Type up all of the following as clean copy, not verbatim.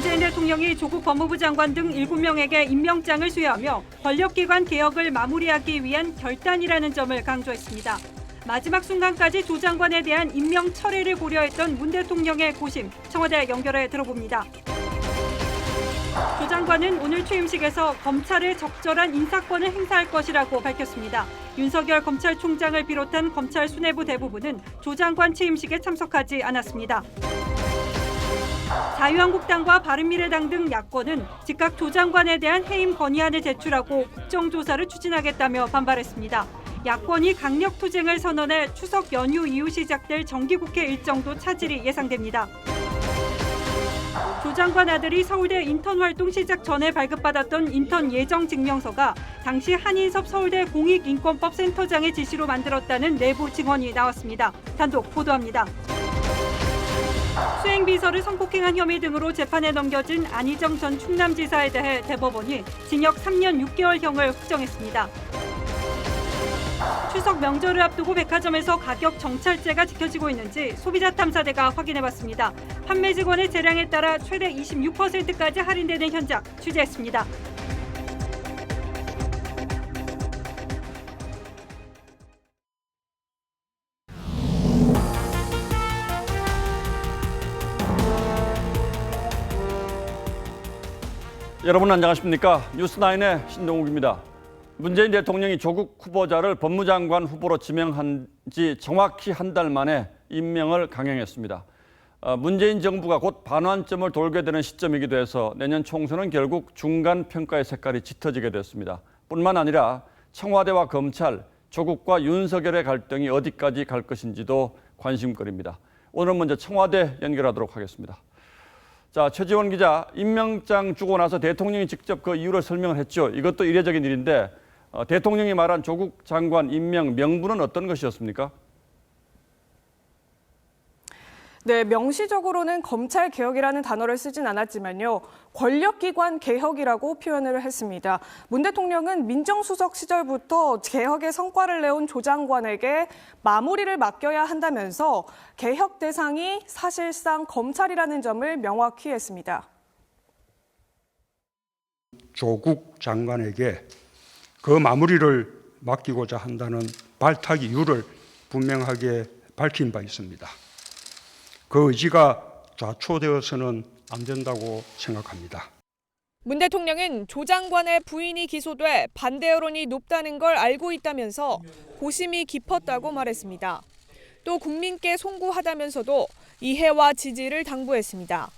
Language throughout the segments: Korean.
문재인 대통령이 조국 법무부 장관 등 7명에게 임명장을 수여하며 권력기관 개혁을 마무리하기 위한 결단이라는 점을 강조했습니다. 마지막 순간까지 조 장관에 대한 임명 철회를 고려했던 문 대통령의 고심, 청와대 연결해 들어봅니다. 조 장관은 오늘 취임식에서 검찰의 적절한 인사권을 행사할 것이라고 밝혔습니다. 윤석열 검찰총장을 비롯한 검찰 수뇌부 대부분은 조 장관 취임식에 참석하지 않았습니다. 자유한국당과 바른미래당 등 야권은 즉각 조 장관에 대한 해임 건의안을 제출하고 국정조사를 추진하겠다며 반발했습니다. 야권이 강력투쟁을 선언해 추석 연휴 이후 시작될 정기국회 일정도 차질이 예상됩니다. 조 장관 아들이 서울대 인턴 활동 시작 전에 발급받았던 인턴 예정 증명서가 당시 한인섭 서울대 공익인권법 센터장의 지시로 만들었다는 내부 증언이 나왔습니다. 단독 보도합니다. 수행비서를 성폭행한 혐의 등으로 재판에 넘겨진 안희정 전 충남지사에 대해 대법원이 징역 3년 6개월형을 확정했습니다. 추석 명절을 앞두고 백화점에서 가격 정찰제가 지켜지고 있는지 소비자탐사대가 확인해봤습니다. 판매 직원의 재량에 따라 최대 26%까지 할인되는 현장 취재했습니다. 여러분 안녕하십니까? 뉴스9의 신동욱입니다. 문재인 대통령이 조국 후보자를 법무장관 후보로 지명한 지 정확히 한 달 만에 임명을 강행했습니다. 문재인 정부가 곧 반환점을 돌게 되는 시점이기도 해서 내년 총선은 결국 중간평가의 색깔이 짙어지게 됐습니다. 뿐만 아니라 청와대와 검찰, 조국과 윤석열의 갈등이 어디까지 갈 것인지도 관심거리입니다. 오늘은 먼저 청와대 연결하도록 하겠습니다. 자, 최지원 기자, 임명장 주고 나서 대통령이 직접 그 이유를 설명을 했죠. 이것도 이례적인 일인데 대통령이 말한 조국 장관 임명 명분은 어떤 것이었습니까? 네, 명시적으로는 검찰 개혁이라는 단어를 쓰진 않았지만요. 권력기관 개혁이라고 표현을 했습니다. 문 대통령은 민정수석 시절부터 개혁의 성과를 내온 조 장관에게 마무리를 맡겨야 한다면서 개혁 대상이 사실상 검찰이라는 점을 명확히 했습니다. 조국 장관에게 그 마무리를 맡기고자 한다는 발탁 이유를 분명하게 밝힌 바 있습니다. 그 의지가 좌초되어서는 안 된다고 생각합니다. 문 대통령은 조 장관의 부인이 기소돼 반대 여론이 높다는 걸 알고 있다면서 고심이 깊었다고 말했습니다. 또 국민께 송구하다면서도 이해와 지지를 당부했습니다.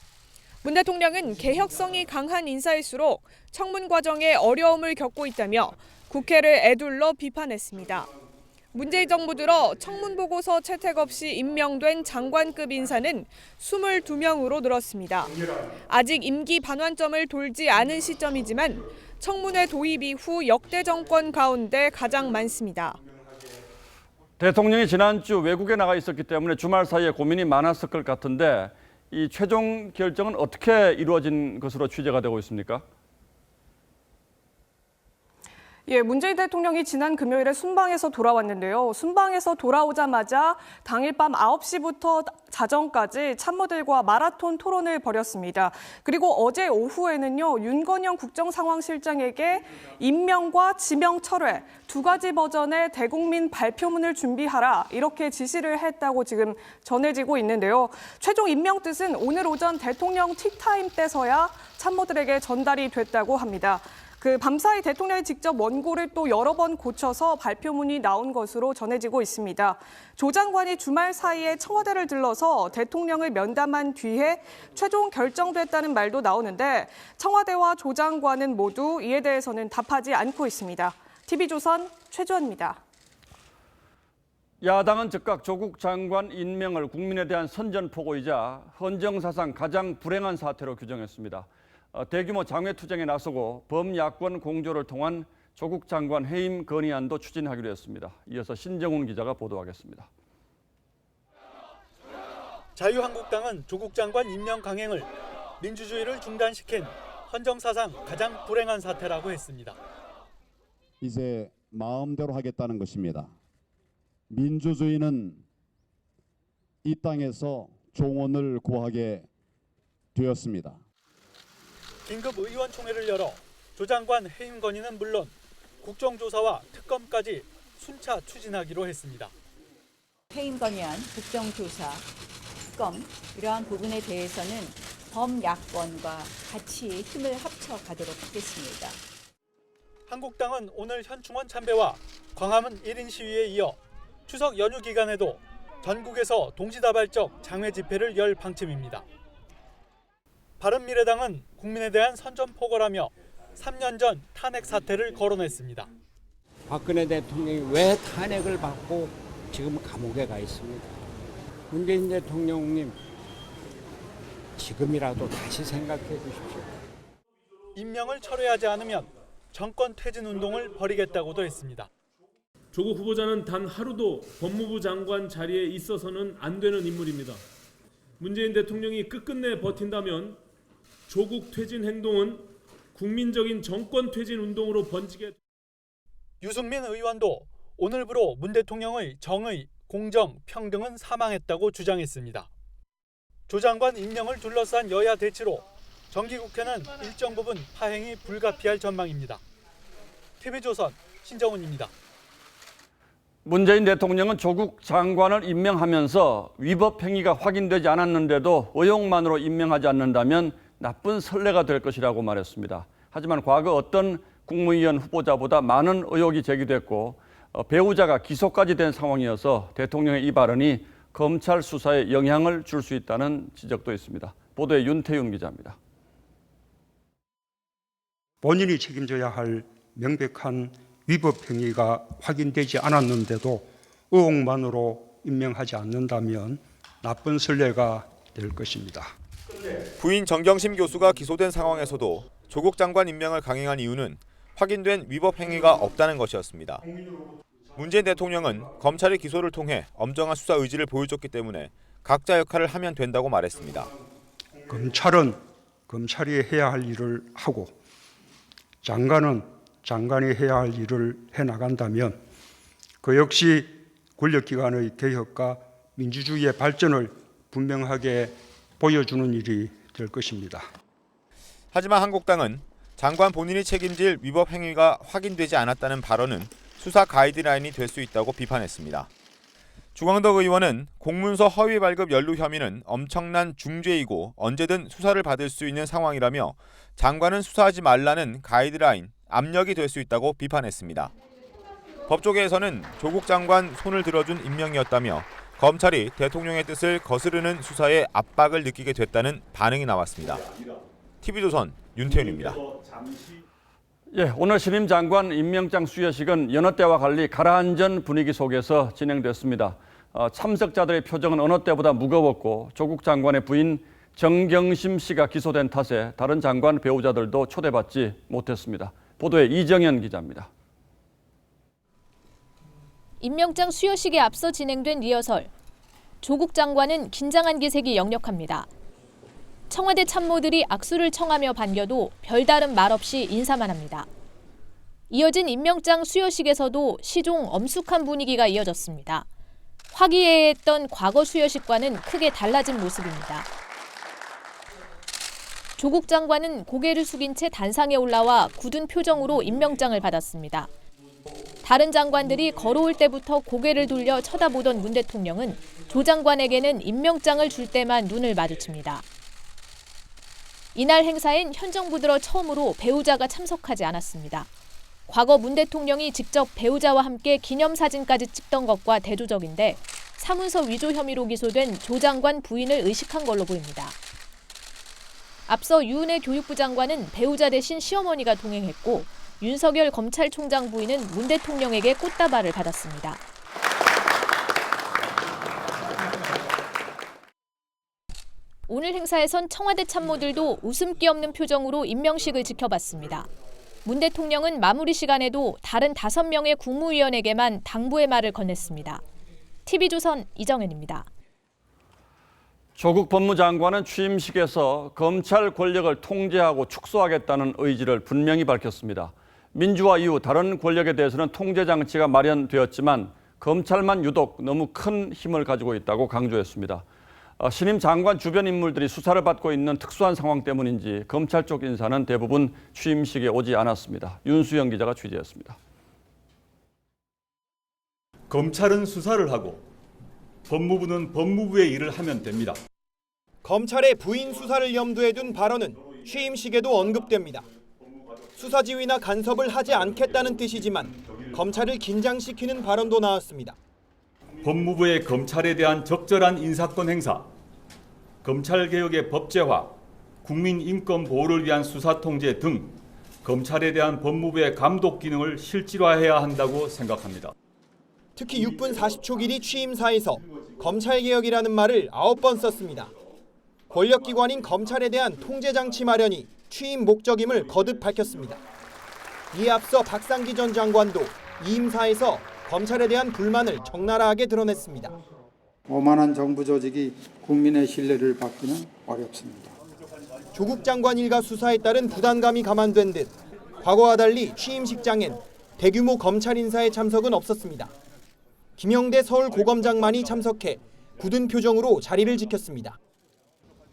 문 대통령은 개혁성이 강한 인사일수록 청문 과정에 어려움을 겪고 있다며 국회를 에둘러 비판했습니다. 문재인 정부 들어 청문 보고서 채택 없이 임명된 장관급 인사는 22명으로 늘었습니다. 아직 임기 반환점을 돌지 않은 시점이지만 청문회 도입 이후 역대 정권 가운데 가장 많습니다. 대통령이 지난주 외국에 나가 있었기 때문에 주말 사이에 고민이 많았을 것 같은데 이 최종 결정은 어떻게 이루어진 것으로 취재가 되고 있습니까? 예, 문재인 대통령이 지난 금요일에 순방에서 돌아왔는데요. 순방에서 돌아오자마자 당일 밤 9시부터 자정까지 참모들과 마라톤 토론을 벌였습니다. 그리고 어제 오후에는요, 윤건영 국정상황실장에게 임명과 지명 철회 두 가지 버전의 대국민 발표문을 준비하라 이렇게 지시를 했다고 지금 전해지고 있는데요. 최종 임명 뜻은 오늘 오전 대통령 티타임 때서야 참모들에게 전달이 됐다고 합니다. 그 밤사이 대통령이 직접 원고를 또 여러 번 고쳐서 발표문이 나온 것으로 전해지고 있습니다. 조 장관이 주말 사이에 청와대를 들러서 대통령을 면담한 뒤에 최종 결정됐다는 말도 나오는데 청와대와 조 장관은 모두 이에 대해서는 답하지 않고 있습니다. TV조선 최주원입니다. 야당은 즉각 조국 장관 임명을 국민에 대한 선전포고이자 헌정사상 가장 불행한 사태로 규정했습니다. 대규모 장외투쟁에 나서고 범야권 공조를 통한 조국 장관 해임 건의안도 추진하기로 했습니다. 이어서 신정훈 기자가 보도하겠습니다. 자유한국당은 조국 장관 임명 강행을 민주주의를 중단시킨 헌정사상 가장 불행한 사태라고 했습니다. 이제 마음대로 하겠다는 것입니다. 민주주의는 이 땅에서 종언을 구하게 되었습니다. 긴급 의원총회를 열어 조 장관 해임 건의는 물론 국정조사와 특검까지 순차 추진하기로 했습니다. 해임 건의안, 국정조사, 특검 이러한 부분에 대해서는 범야권과 같이 힘을 합쳐 가도록 하겠습니다. 한국당은 오늘 현충원 참배와 광화문 1인 시위에 이어 추석 연휴 기간에도 전국에서 동시다발적 장외 집회를 열 방침입니다. 바른미래당은 국민에 대한 선전포고라며 3년 전 탄핵 사태를 거론했습니다. 박근혜 대통령이 왜 탄핵을 받고 지금 감옥에 가 있습니다. 문재인 대통령님, 지금이라도 다시 생각해 주십시오. 임명을 철회하지 않으면 정권 퇴진 운동을 벌이겠다고도 했습니다. 조국 후보자는 단 하루도 법무부 장관 자리에 있어서는 안 되는 인물입니다. 문재인 대통령이 끝끝내 버틴다면 조국 퇴진 행동은 국민적인 정권 퇴진 운동으로 번지게. 유승민 의원도 오늘부로 문 대통령의 정의, 공정, 평등은 사망했다고 주장했습니다. 조 장관 임명을 둘러싼 여야 대치로 정기국회는 일정 부분 파행이 불가피할 전망입니다. TV조선 신정훈입니다. 문재인 대통령은 조국 장관을 임명하면서 위법 행위가 확인되지 않았는데도 의혹만으로 임명하지 않는다면 나쁜 선례가 될 것이라고 말했습니다. 하지만 과거 어떤 국무위원 후보자보다 많은 의혹이 제기됐고 배우자가 기소까지 된 상황이어서 대통령의 이 발언이 검찰 수사에 영향을 줄 수 있다는 지적도 있습니다. 보도에 윤태윤 기자입니다. 본인이 책임져야 할 명백한 위법 행위가 확인되지 않았는데도 의혹만으로 임명하지 않는다면 나쁜 선례가 될 것입니다. 부인 정경심 교수가 기소된 상황에서도 조국 장관 임명을 강행한 이유는 확인된 위법 행위가 없다는 것이었습니다. 문재인 대통령은 검찰의 기소를 통해 엄정한 수사 의지를 보여줬기 때문에 각자 역할을 하면 된다고 말했습니다. 검찰은 검찰이 해야 할 일을 하고 장관은 장관이 해야 할 일을 해나간다면 그 역시 권력기관의 개혁과 민주주의의 발전을 분명하게 보여주는 일이 될 것입니다. 하지만 한국당은 장관 본인이 책임질 위법 행위가 확인되지 않았다는 발언은 수사 가이드라인이 될 수 있다고 비판했습니다. 주광덕 의원은 공문서 허위 발급 연루 혐의는 엄청난 중죄이고 언제든 수사를 받을 수 있는 상황이라며 장관은 수사하지 말라는 가이드라인, 압력이 될 수 있다고 비판했습니다. 법조계에서는 조국 장관 손을 들어준 임명이었다며 검찰이 대통령의 뜻을 거스르는 수사에 압박을 느끼게 됐다는 반응이 나왔습니다. TV조선 윤태윤입니다. 오늘 신임 장관 임명장 수여식은 여느 때와 달리 가라앉은 분위기 속에서 진행됐습니다. 참석자들의 표정은 어느 때보다 무거웠고 조국 장관의 부인 정경심 씨가 기소된 탓에 다른 장관 배우자들도 초대받지 못했습니다. 보도에 이정현 기자입니다. 임명장 수여식에 앞서 진행된 리허설. 조국 장관은 긴장한 기색이 역력합니다. 청와대 참모들이 악수를 청하며 반겨도 별다른 말 없이 인사만 합니다. 이어진 임명장 수여식에서도 시종 엄숙한 분위기가 이어졌습니다. 화기애애했던 과거 수여식과는 크게 달라진 모습입니다. 조국 장관은 고개를 숙인 채 단상에 올라와 굳은 표정으로 임명장을 받았습니다. 다른 장관들이 걸어올 때부터 고개를 돌려 쳐다보던 문 대통령은 조 장관에게는 임명장을 줄 때만 눈을 마주칩니다. 이날 행사엔 현 정부 들어 처음으로 배우자가 참석하지 않았습니다. 과거 문 대통령이 직접 배우자와 함께 기념사진까지 찍던 것과 대조적인데 사문서 위조 혐의로 기소된 조 장관 부인을 의식한 걸로 보입니다. 앞서 유은혜 교육부 장관은 배우자 대신 시어머니가 동행했고 윤석열 검찰총장 부인은 문 대통령에게 꽃다발을 받았습니다. 오늘 행사에선 청와대 참모들도 웃음기 없는 표정으로 임명식을 지켜봤습니다. 문 대통령은 마무리 시간에도 다른 5명의 국무위원에게만 당부의 말을 건넸습니다. TV조선 이정현입니다. 조국 법무장관은 취임식에서 검찰 권력을 통제하고 축소하겠다는 의지를 분명히 밝혔습니다. 민주화 이후 다른 권력에 대해서는 통제 장치가 마련되었지만 검찰만 유독 너무 큰 힘을 가지고 있다고 강조했습니다. 신임 장관 주변 인물들이 수사를 받고 있는 특수한 상황 때문인지 검찰 쪽 인사는 대부분 취임식에 오지 않았습니다. 윤수영 기자가 취재했습니다. 검찰은 수사를 하고 법무부는 법무부의 일을 하면 됩니다. 검찰의 부인 수사를 염두에 둔 발언은 취임식에도 언급됩니다. 수사 지휘나 간섭을 하지 않겠다는 뜻이지만 검찰을 긴장시키는 발언도 나왔습니다. 법무부의 검찰에 대한 적절한 인사권 행사, 검찰개혁의 법제화, 국민 인권 보호를 위한 수사 통제 등 검찰에 대한 법무부의 감독 기능을 실질화해야 한다고 생각합니다. 특히 6분 40초 길이 취임사에서 검찰개혁이라는 말을 9번 썼습니다. 권력기관인 검찰에 대한 통제장치 마련이 취임 목적임을 거듭 밝혔습니다. 이에 앞서 박상기 전 장관도 이임사에서 검찰에 대한 불만을 적나라하게 드러냈습니다. 오만한 정부 조직이 국민의 신뢰를 받기는 어렵습니다. 조국 장관 일가 수사에 따른 부담감이 감안된 듯 과거와 달리 취임식장엔 대규모 검찰 인사의 참석은 없었습니다. 김영대 서울고검장만이 참석해 굳은 표정으로 자리를 지켰습니다.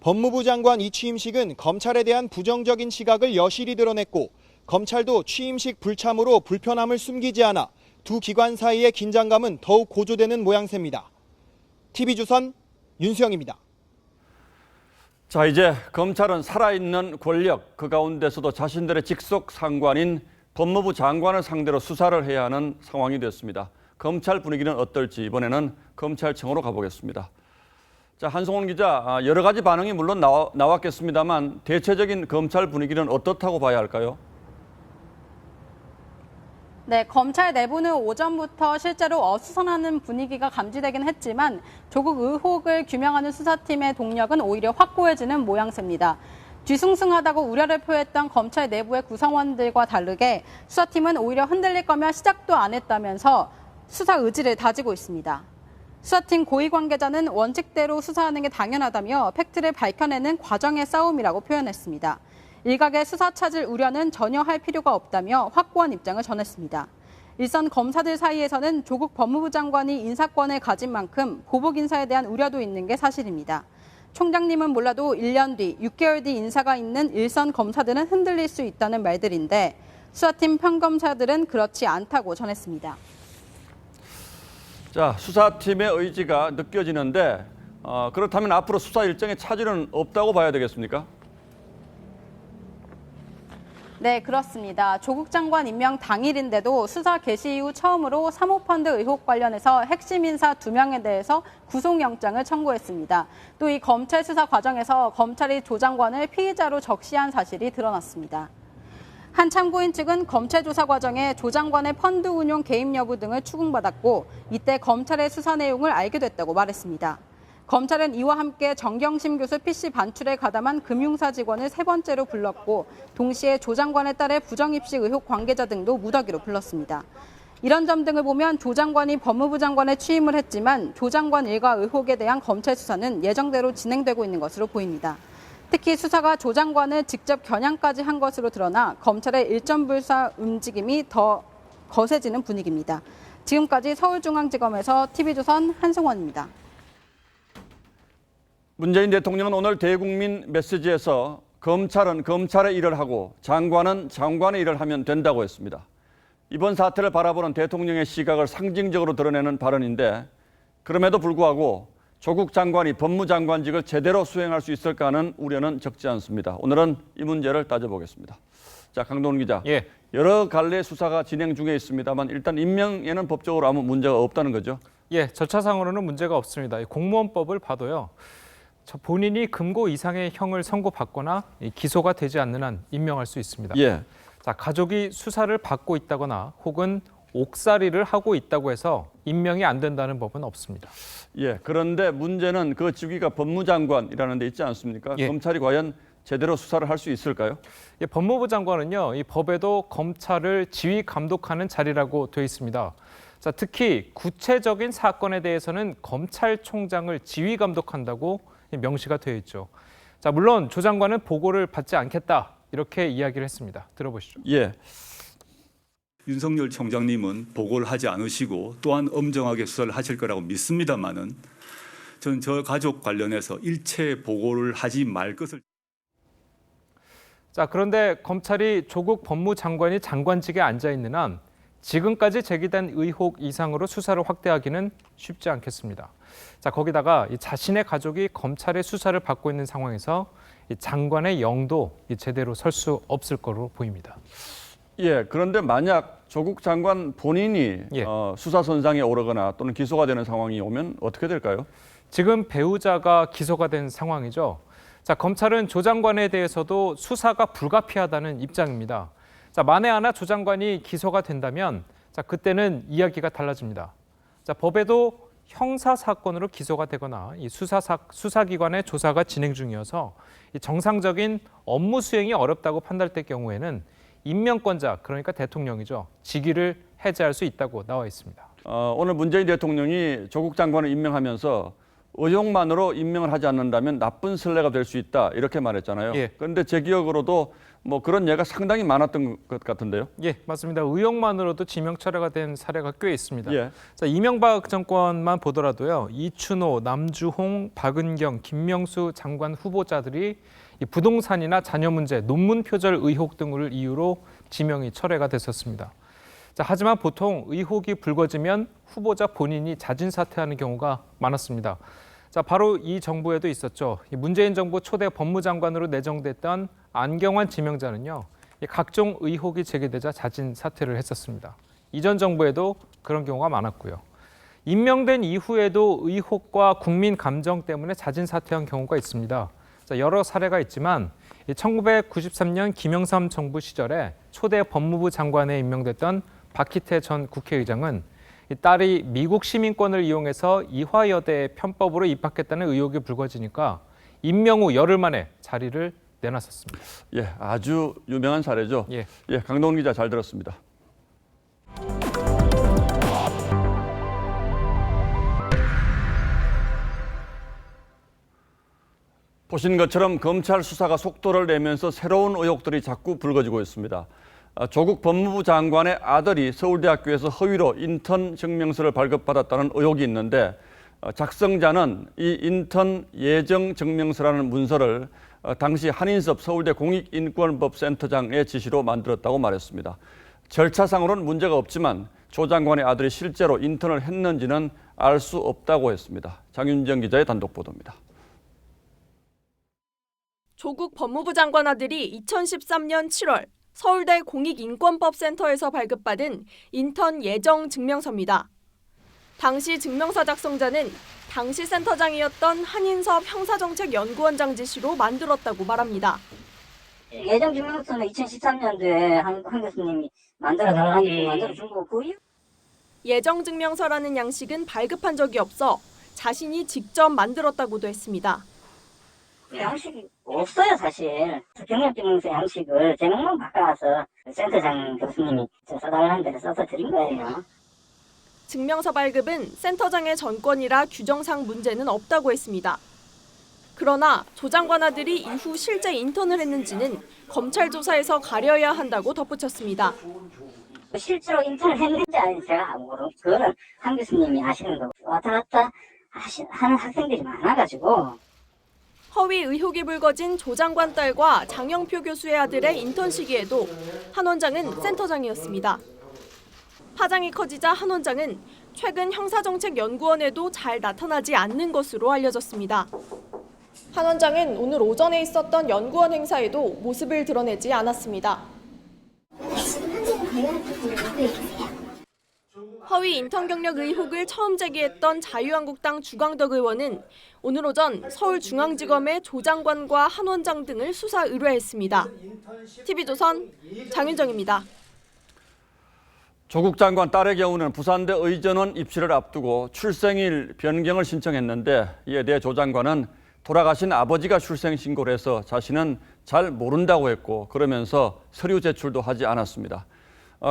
법무부 장관 이 취임식은 검찰에 대한 부정적인 시각을 여실히 드러냈고 검찰도 취임식 불참으로 불편함을 숨기지 않아 두 기관 사이의 긴장감은 더욱 고조되는 모양새입니다. TV조선 윤수영입니다. 자, 이제 검찰은 살아있는 권력, 그 가운데서도 자신들의 직속 상관인 법무부 장관을 상대로 수사를 해야 하는 상황이 됐습니다. 검찰 분위기는 어떨지 이번에는 검찰청으로 가보겠습니다. 자, 한송원 기자, 여러 가지 반응이 물론 나왔겠습니다만 대체적인 검찰 분위기는 어떻다고 봐야 할까요? 네, 검찰 내부는 오전부터 실제로 어수선하는 분위기가 감지되긴 했지만 조국 의혹을 규명하는 수사팀의 동력은 오히려 확고해지는 모양새입니다. 뒤숭숭하다고 우려를 표했던 검찰 내부의 구성원들과 다르게 수사팀은 오히려 흔들릴 거면 시작도 안 했다면서 수사 의지를 다지고 있습니다. 수사팀 고위 관계자는 원칙대로 수사하는 게 당연하다며 팩트를 밝혀내는 과정의 싸움이라고 표현했습니다. 일각의 수사 찾을 우려는 전혀 할 필요가 없다며 확고한 입장을 전했습니다. 일선 검사들 사이에서는 조국 법무부 장관이 인사권을 가진 만큼 보복 인사에 대한 우려도 있는 게 사실입니다. 총장님은 몰라도 1년 뒤, 6개월 뒤 인사가 있는 일선 검사들은 흔들릴 수 있다는 말들인데 수사팀 평검사들은 그렇지 않다고 전했습니다. 자, 수사팀의 의지가 느껴지는데 그렇다면 앞으로 수사 일정에 차질은 없다고 봐야 되겠습니까? 네, 그렇습니다. 조국 장관 임명 당일인데도 수사 개시 이후 처음으로 사모펀드 의혹 관련해서 핵심 인사 2명에 대해서 구속영장을 청구했습니다. 또 이 검찰 수사 과정에서 검찰이 조 장관을 피의자로 적시한 사실이 드러났습니다. 한 참고인 측은 검찰 조사 과정에 조 장관의 펀드 운용 개입 여부 등을 추궁받았고 이때 검찰의 수사 내용을 알게 됐다고 말했습니다. 검찰은 이와 함께 정경심 교수 PC 반출에 가담한 금융사 직원을 3번째로 불렀고 동시에 조 장관의 딸의 부정입식 의혹 관계자 등도 무더기로 불렀습니다. 이런 점 등을 보면 조 장관이 법무부 장관에 취임을 했지만 조 장관 일가 의혹에 대한 검찰 수사는 예정대로 진행되고 있는 것으로 보입니다. 특히 수사가 조 장관을 직접 겨냥까지 한 것으로 드러나 검찰의 일점불사 움직임이 더 거세지는 분위기입니다. 지금까지 서울중앙지검에서 TV조선 한승원입니다. 문재인 대통령은 오늘 대국민 메시지에서 검찰은 검찰의 일을 하고 장관은 장관의 일을 하면 된다고 했습니다. 이번 사태를 바라보는 대통령의 시각을 상징적으로 드러내는 발언인데 그럼에도 불구하고 조국 장관이 법무장관직을 제대로 수행할 수 있을까 하는 우려는 적지 않습니다. 오늘은 이 문제를 따져보겠습니다. 자, 강동원 기자. 예. 여러 갈래 수사가 진행 중에 있습니다만 일단 임명에는 법적으로 아무 문제가 없다는 거죠? 예, 절차상으로는 문제가 없습니다. 공무원법을 봐도요. 본인이 금고 이상의 형을 선고받거나 기소가 되지 않는 한 임명할 수 있습니다. 예. 자, 가족이 수사를 받고 있다거나 혹은 옥살이를 하고 있다고 해서 임명이 안 된다는 법은 없습니다. 예. 그런데 문제는 그 직위가 법무장관이라는 데 있지 않습니까? 예. 검찰이 과연 제대로 수사를 할 수 있을까요? 예, 법무부 장관은요, 이 법에도 검찰을 지휘 감독하는 자리라고 되어 있습니다. 자, 특히 구체적인 사건에 대해서는 검찰총장을 지휘 감독한다고 명시가 되어 있죠. 자, 물론 조 장관은 보고를 받지 않겠다 이렇게 이야기를 했습니다. 들어보시죠. 예. 윤석열 총장님은 보고를 하지 않으시고 또한 엄정하게 수사를 하실 거라고 믿습니다만은 저는 저 가족 관련해서 일체 보고를 하지 말 것을. 자, 그런데 검찰이 조국 법무장관이 장관직에 앉아 있는 한 지금까지 제기된 의혹 이상으로 수사를 확대하기는 쉽지 않겠습니다. 자, 거기다가 이 자신의 가족이 검찰의 수사를 받고 있는 상황에서 이 장관의 영도 제대로 설 수 없을 거로 보입니다. 예, 그런데 만약 조국 장관 본인이 수사 선상에 오르거나 또는 기소가 되는 상황이 오면 어떻게 될까요? 지금 배우자가 기소가 된 상황이죠. 자, 검찰은 조 장관에 대해서도 수사가 불가피하다는 입장입니다. 자, 만에 하나 조 장관이 기소가 된다면 자, 그때는 이야기가 달라집니다. 자, 법에도 형사 사건으로 기소가 되거나 이 수사기관의 조사가 진행 중이어서 이 정상적인 업무 수행이 어렵다고 판단될 경우에는 임명권자, 그러니까 대통령이죠, 직위를 해제할 수 있다고 나와 있습니다. 오늘 문재인 대통령이 조국 장관을 임명하면서 의혹만으로 임명을 하지 않는다면 나쁜 선례가 될 수 있다 이렇게 말했잖아요. 예. 그런데 제 기억으로도 뭐 그런 예가 상당히 많았던 것 같은데요. 예, 맞습니다. 의혹만으로도 지명 철회가 된 사례가 꽤 있습니다. 예. 자, 이명박 정권만 보더라도요, 이춘호, 남주홍, 박은경, 김명수 장관 후보자들이 이 부동산이나 자녀 문제, 논문 표절 의혹 등을 이유로 지명이 철회가 됐었습니다. 자, 하지만 보통 의혹이 불거지면 후보자 본인이 자진 사퇴하는 경우가 많았습니다. 자, 바로 이 정부에도 있었죠. 이 문재인 정부 초대 법무장관으로 내정됐던 안경환 지명자는요, 각종 의혹이 제기되자 자진 사퇴를 했었습니다. 이전 정부에도 그런 경우가 많았고요. 임명된 이후에도 의혹과 국민 감정 때문에 자진 사퇴한 경우가 있습니다. 자, 여러 사례가 있지만 1993년 김영삼 정부 시절에 초대 법무부 장관에 임명됐던 박희태 전 국회의장은 딸이 미국 시민권을 이용해서 이화여대에 편법으로 입학했다는 의혹이 불거지니까 임명 후 열흘 만에 자리를 내놨었습니다. 예, 아주 유명한 사례죠. 예, 강동원 기자 잘 들었습니다. 보신 것처럼 검찰 수사가 속도를 내면서 새로운 의혹들이 자꾸 불거지고 있습니다. 조국 법무부 장관의 아들이 서울대학교에서 허위로 인턴 증명서를 발급받았다는 의혹이 있는데 작성자는 이 인턴 예정 증명서라는 문서를 당시 한인섭 서울대 공익인권법센터장의 지시로 만들었다고 말했습니다. 절차상으로는 문제가 없지만 조 장관의 아들이 실제로 인턴을 했는지는 알 수 없다고 했습니다. 장윤정 기자의 단독 보도입니다. 조국 법무부 장관 아들이 2013년 7월 서울대 공익인권법센터에서 발급받은 인턴 예정 증명서입니다. 당시 증명서 작성자는 당시 센터장이었던 한인섭 형사정책연구원장 지시로 만들었다고 말합니다. 예정 증명서는 2013년도에 한 교수님이 만들어준 거고. 예정 증명서라는 양식은 발급한 적이 없어 자신이 직접 만들었다고도 했습니다. 양식이 없어요, 사실. 경력증명서 양식을 제목만 바꿔서 센터장 교수님이 써달라는 대로 써서 드린 거예요. 증명서 발급은 센터장의 전권이라 규정상 문제는 없다고 했습니다. 그러나 조 장관 아들이 이후 실제 인턴을 했는지는 검찰 조사에서 가려야 한다고 덧붙였습니다. 실제로 인턴을 했는지 아닌지 제가 모르고 그거는 한 교수님이 하시는 거고 왔다 갔다 하는 학생들이 많아가지고. 허위 의혹이 불거진 조 장관 딸과 장영표 교수의 아들의 인턴 시기에도 한 원장은 센터장이었습니다. 파장이 커지자 한 원장은 최근 형사정책연구원에도 잘 나타나지 않는 것으로 알려졌습니다. 한 원장은 오늘 오전에 있었던 연구원 행사에도 모습을 드러내지 않았습니다. 허위 인턴 경력 의혹을 처음 제기했던 자유한국당 주광덕 의원은 오늘 오전 서울중앙지검에 조 장관과 한 원장 등을 수사 의뢰했습니다. TV조선 장윤정입니다. 조국 장관 딸의 경우는 부산대 의전원 입시를 앞두고 출생일 변경을 신청했는데 이에 대해 조 장관은 돌아가신 아버지가 출생 신고를 해서 자신은 잘 모른다고 했고 그러면서 서류 제출도 하지 않았습니다.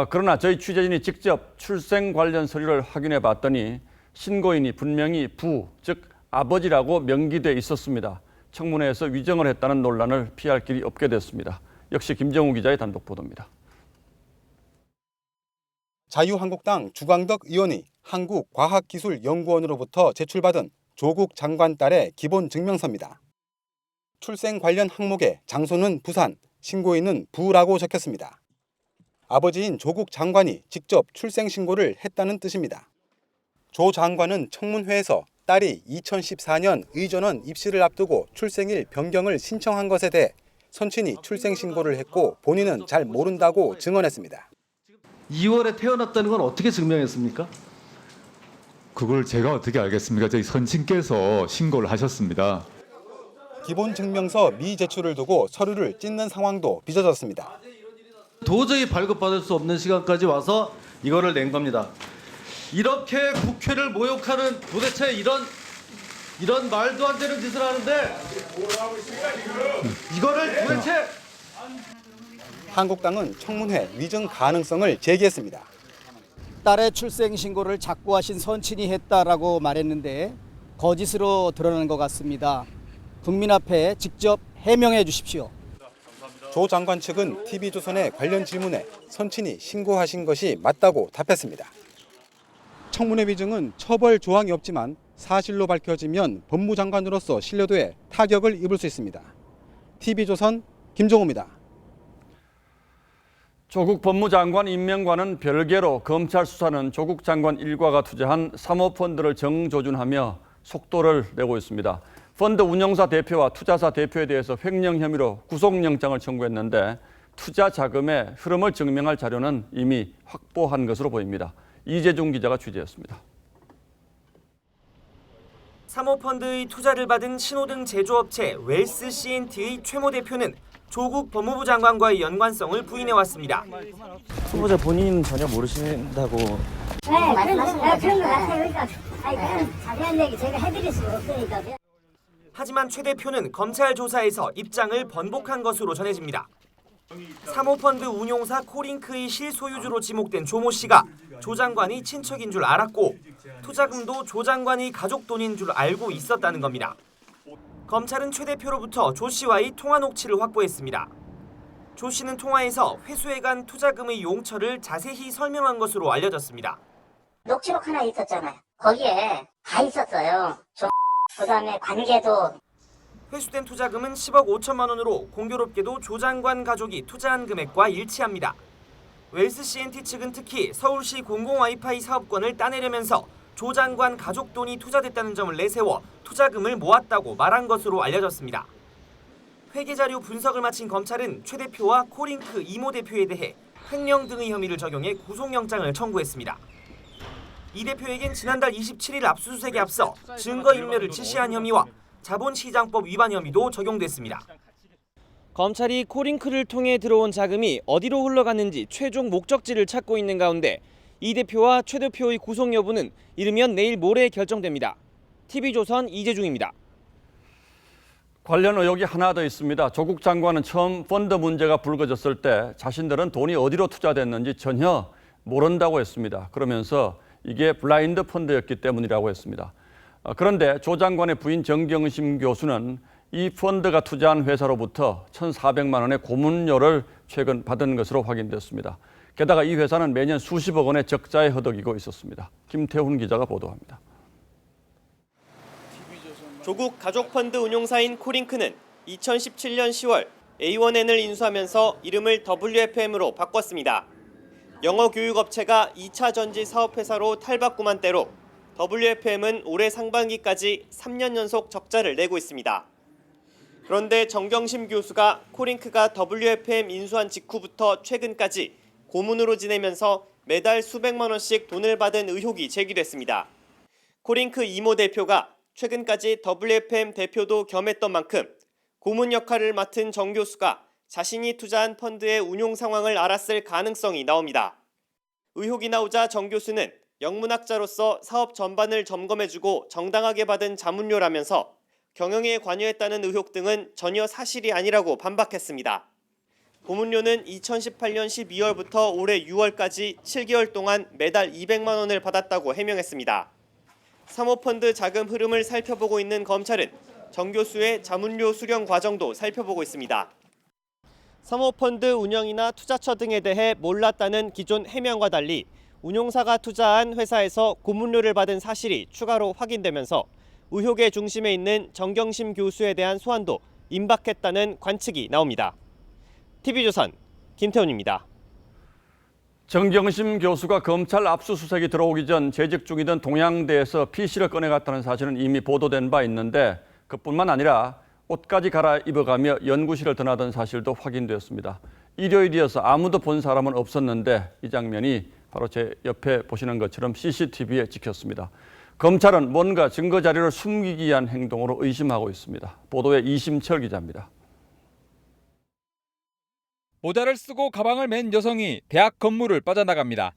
그러나 저희 취재진이 직접 출생 관련 서류를 확인해 봤더니 신고인이 분명히 부, 즉 아버지라고 명기돼 있었습니다. 청문회에서 위정을 했다는 논란을 피할 길이 없게 됐습니다. 역시 김정우 기자의 단독 보도입니다. 자유한국당 주광덕 의원이 한국과학기술연구원으로부터 제출받은 조국 장관 딸의 기본 증명서입니다. 출생 관련 항목에 장소는 부산, 신고인은 부라고 적혔습니다. 아버지인 조국 장관이 직접 출생 신고를 했다는 뜻입니다. 조 장관은 청문회에서 딸이 2014년 의전원 입시를 앞두고 출생일 변경을 신청한 것에 대해 선친이 출생 신고를 했고 본인은 잘 모른다고 증언했습니다. 2월에 태어났다는 건 어떻게 증명했습니까? 그걸 제가 어떻게 알겠습니까? 저희 선친께서 신고를 하셨습니다. 기본 증명서 미제출을 두고 서류를 찢는 상황도 빚어졌습니다. 도저히 발급받을 수 없는 시간까지 와서 이거를 낸 겁니다. 이렇게 국회를 모욕하는 도대체 이런 말도 안 되는 짓을 하는데 이거를 도대체 한국당은 청문회 위증 가능성을 제기했습니다. 딸의 출생 신고를 작고하신 선친이 했다라고 말했는데 거짓으로 드러난 것 같습니다. 국민 앞에 직접 해명해 주십시오. 조 장관 측은 TV조선의 관련 질문에 선친이 신고하신 것이 맞다고 답했습니다. 청문회 위증은 처벌 조항이 없지만 사실로 밝혀지면 법무장관으로서 신뢰도에 타격을 입을 수 있습니다. TV조선 김종호입니다. 조국 법무장관 임명과는 별개로 검찰 수사는 조국 장관 일가가 투자한 사모펀드를 정조준하며 속도를 내고 있습니다. 펀드 운영사 대표와 투자사 대표에 대해서 횡령 혐의로 구속영장을 청구했는데 투자 자금의 흐름을 증명할 자료는 이미 확보한 것으로 보입니다. 이재중 기자가 취재했습니다. 사모펀드의 투자를 받은 신호등 제조업체 웰스 C&T의 최모 대표는 조국 법무부 장관과의 연관성을 부인해왔습니다. 후보자 본인은 전혀 모르신다고. 네, 말씀하십니다. 그런 것 같아요. 그러니까 그런 자세한 얘기 제가 해드릴 수가 없으니까. 하지만 최 대표는 검찰 조사에서 입장을 번복한 것으로 전해집니다. 사모펀드 운용사 코링크의 실소유주로 지목된 조모 씨가 조 장관이 친척인 줄 알았고 투자금도 조 장관의 가족 돈인 줄 알고 있었다는 겁니다. 검찰은 최 대표로부터 조 씨와의 통화 녹취를 확보했습니다. 조 씨는 통화에서 회수해간 투자금의 용처를 자세히 설명한 것으로 알려졌습니다. 녹취록 하나 있었잖아요. 거기에 다 있었어요. 그다음에 관계도. 회수된 투자금은 10억 5천만 원으로 공교롭게도 조 장관 가족이 투자한 금액과 일치합니다. 웰스 C&T 측은 특히 서울시 공공 와이파이 사업권을 따내려면서 조 장관 가족 돈이 투자됐다는 점을 내세워 투자금을 모았다고 말한 것으로 알려졌습니다. 회계 자료 분석을 마친 검찰은 최 대표와 코링크 이모 대표에 대해 횡령 등의 혐의를 적용해 구속영장을 청구했습니다. 이 대표에겐 지난달 27일 압수수색에 앞서 증거인멸을 지시한 혐의와 자본시장법 위반 혐의도 적용됐습니다. 검찰이 코링크를 통해 들어온 자금이 어디로 흘러갔는지 최종 목적지를 찾고 있는 가운데 이 대표와 최 대표의 구속 여부는 이르면 내일 모레 결정됩니다. TV조선 이재중입니다. 관련 의혹이 하나 더 있습니다. 조국 장관은 처음 펀드 문제가 불거졌을 때 자신들은 돈이 어디로 투자됐는지 전혀 모른다고 했습니다. 그러면서 이게 블라인드 펀드였기 때문이라고 했습니다. 그런데 조 장관의 부인 정경심 교수는 이 펀드가 투자한 회사로부터 1,400만 원의 고문료를 최근 받은 것으로 확인됐습니다. 게다가 이 회사는 매년 수십억 원의 적자에 허덕이고 있었습니다. 김태훈 기자가 보도합니다. 조국 가족펀드 운용사인 코링크는 2017년 10월 A1N을 인수하면서 이름을 WFM으로 바꿨습니다. 영어 교육업체가 2차 전지 사업회사로 탈바꿈한 때로 WFM은 올해 상반기까지 3년 연속 적자를 내고 있습니다. 그런데 정경심 교수가 코링크가 WFM 인수한 직후부터 최근까지 고문으로 지내면서 매달 수백만 원씩 돈을 받은 의혹이 제기됐습니다. 코링크 이모 대표가 최근까지 WFM 대표도 겸했던 만큼 고문 역할을 맡은 정 교수가 자신이 투자한 펀드의 운용 상황을 알았을 가능성이 나옵니다. 의혹이 나오자 정 교수는 영문학자로서 사업 전반을 점검해주고 정당하게 받은 자문료라면서 경영에 관여했다는 의혹 등은 전혀 사실이 아니라고 반박했습니다. 고문료는 2018년 12월부터 올해 6월까지 7개월 동안 매달 200만 원을 받았다고 해명했습니다. 사모펀드 자금 흐름을 살펴보고 있는 검찰은 정 교수의 자문료 수령 과정도 살펴보고 있습니다. 사모펀드 운영이나 투자처 등에 대해 몰랐다는 기존 해명과 달리 운용사가 투자한 회사에서 고문료를 받은 사실이 추가로 확인되면서 의혹의 중심에 있는 정경심 교수에 대한 소환도 임박했다는 관측이 나옵니다. TV조선 김태훈입니다. 정경심 교수가 검찰 압수수색이 들어오기 전 재직 중이던 동양대에서 PC를 꺼내갔다는 사실은 이미 보도된 바 있는데 그뿐만 아니라 옷까지 갈아입어가며 연구실을 떠나던 사실도 확인되었습니다. 일요일이어서 아무도 본 사람은 없었는데 이 장면이 바로 제 옆에 보시는 것처럼 CCTV에 찍혔습니다. 검찰은 뭔가 증거 자료를 숨기기 위한 행동으로 의심하고 있습니다. 보도에 이심철 기자입니다. 모자를 쓰고 가방을 맨 여성이 대학 건물을 빠져나갑니다.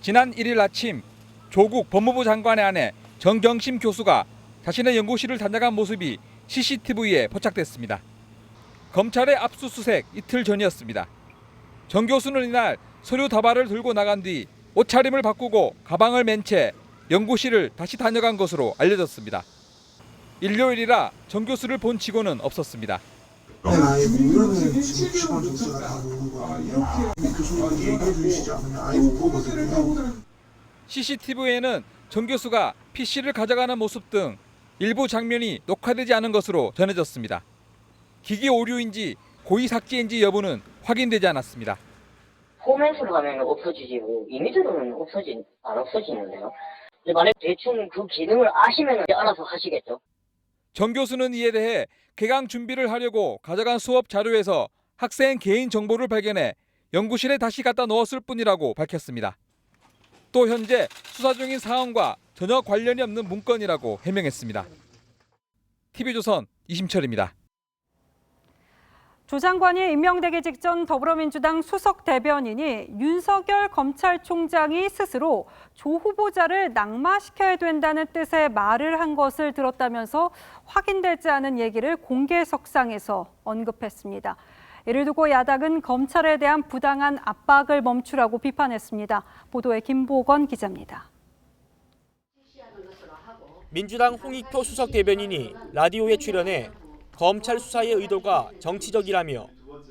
지난 1일 아침 조국 법무부 장관의 아내 정경심 교수가 자신의 연구실을 다녀간 모습이 CCTV에 포착됐습니다. 검찰의 압수수색 이틀 전이었습니다. 정 교수는 이날 서류 다발을 들고 나간 뒤 옷차림을 바꾸고 가방을 맨 채 연구실을 다시 다녀간 것으로 알려졌습니다. 일요일이라 정 교수를 본 직원은 없었습니다. CCTV에는 정 교수가 PC를 가져가는 모습 등 일부 장면이 녹화되지 않은 것으로 전해졌습니다. 기기 오류인지 고의 삭제인지 여부는 확인되지 않았습니다. 포맷으로 가면 없어지지 뭐 이미지로는 안 없어지는데요. 만약 대충 그 기능을 아시면 알아서 하시겠죠. 정 교수는 이에 대해 개강 준비를 하려고 가져간 수업 자료에서 학생 개인 정보를 발견해 연구실에 다시 갖다 넣었을 뿐이라고 밝혔습니다. 또 현재 수사 중인 사안과 전혀 관련이 없는 문건이라고 해명했습니다. TV조선 이심철입니다. 조 장관이 임명되기 직전 더불어민주당 수석 대변인이 윤석열 검찰총장이 스스로 조 후보자를 낙마시켜야 된다는 뜻의 말을 한 것을 들었다면서 확인되지 않은 얘기를 공개석상에서 언급했습니다. 이를 두고 야당은 검찰에 대한 부당한 압박을 멈추라고 비판했습니다. 보도에 김보건 기자입니다. 민주당 홍익표 수석 대변인이 라디오에 출연해 검찰 수사의 의도가 정치적이라며